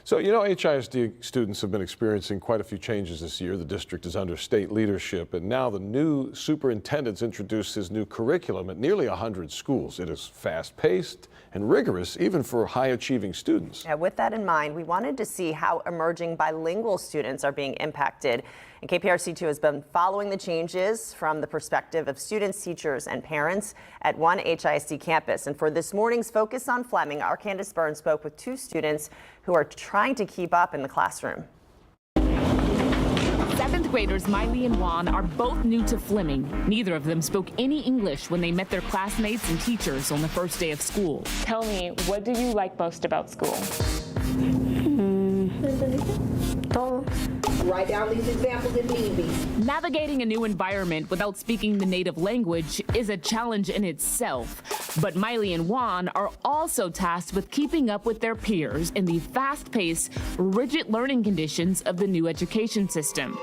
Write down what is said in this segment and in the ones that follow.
So, you know, HISD students have been experiencing quite a few changes this year. The district is under state leadership, and now the new superintendent's introduced his new curriculum at nearly 100 schools. It is fast-paced and rigorous, even for high-achieving students. Yeah, with that in mind, we wanted to see how emerging bilingual students are being impacted. And KPRC2 has been following the changes from the perspective of students, teachers, and parents at one HISD campus. And for this morning's Focus on Fleming, our Candace Burns spoke with two students who are trying to keep up in the classroom. Seventh graders Miley and Juan are both new to Fleming. Neither of them spoke any English when they met their classmates and teachers on the first day of school. Tell me, what do you like most about school? Write down these examples if need be. Navigating a new environment without speaking the native language is a challenge in itself. But Miley and Juan are also tasked with keeping up with their peers in the fast-paced, rigid learning conditions of the new education system.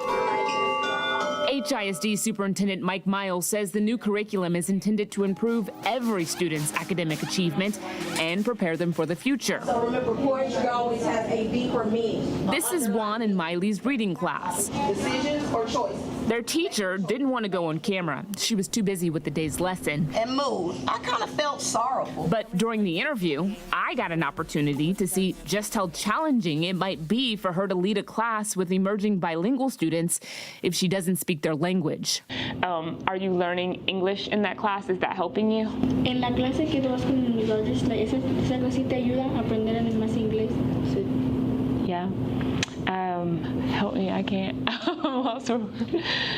HISD Superintendent Mike Miles says the new curriculum is intended to improve every student's academic achievement and prepare them for the future. So remember, poetry always has a deeper meaning. This is Juan and Miley's reading class. Decisions or choices. Their teacher didn't want to go on camera. She was too busy with the day's lesson. And mood. I kind of felt sorrowful. But during the interview, I got an opportunity to see just how challenging it might be for her to lead a class with emerging bilingual students if she doesn't speak their language. Are you learning English in that class? Is that helping you? En la clase que tú vas con comunicadores, esa clase sí te ayuda a aprender más inglés. Sí. Yeah. Help me, I can't.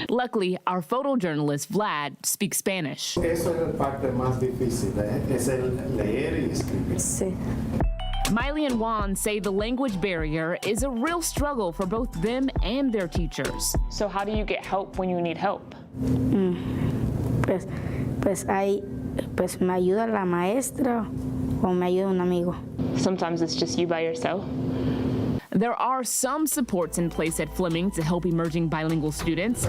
Luckily, our photojournalist Vlad speaks Spanish. Eso es la parte más difícil, es el leer y escribir. Sí. Miley and Juan say the language barrier is a real struggle for both them and their teachers. So how do you get help when you need help? Pues me ayuda la maestra o me ayuda un amigo. Sometimes it's just you by yourself. There are some supports in place at Fleming to help emerging bilingual students.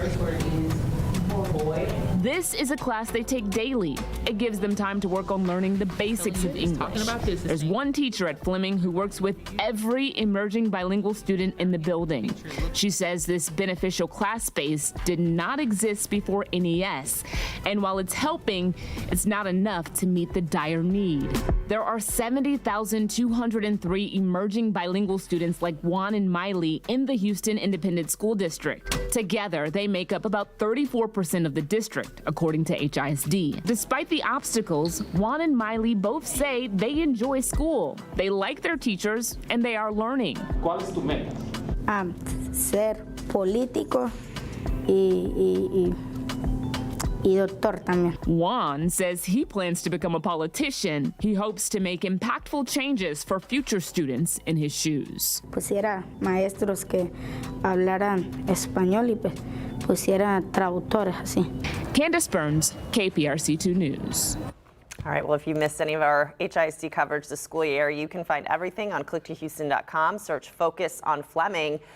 This is a class they take daily. It gives them time to work on learning the basics of English. There's one teacher at Fleming who works with every emerging bilingual student in the building. She says this beneficial class space did not exist before NES. And while it's helping, it's not enough to meet the dire need. There are 70,203 emerging bilingual students like Juan and Miley in the Houston Independent School District. Together, they make up about 34% of the district, according to HISD. Despite the obstacles, Juan and Miley both say they enjoy school. They like their teachers, and they are learning. ¿Cuál es tu meta? Ser político y doctor también. Juan says he plans to become a politician. He hopes to make impactful changes for future students in his shoes. Pusiera maestros que hablaran español y pusiera traductores así. Candace Burns, KPRC2 News. All right, well, if you missed any of our HISD coverage this school year, you can find everything on click2houston.com. Search Focus on Fleming.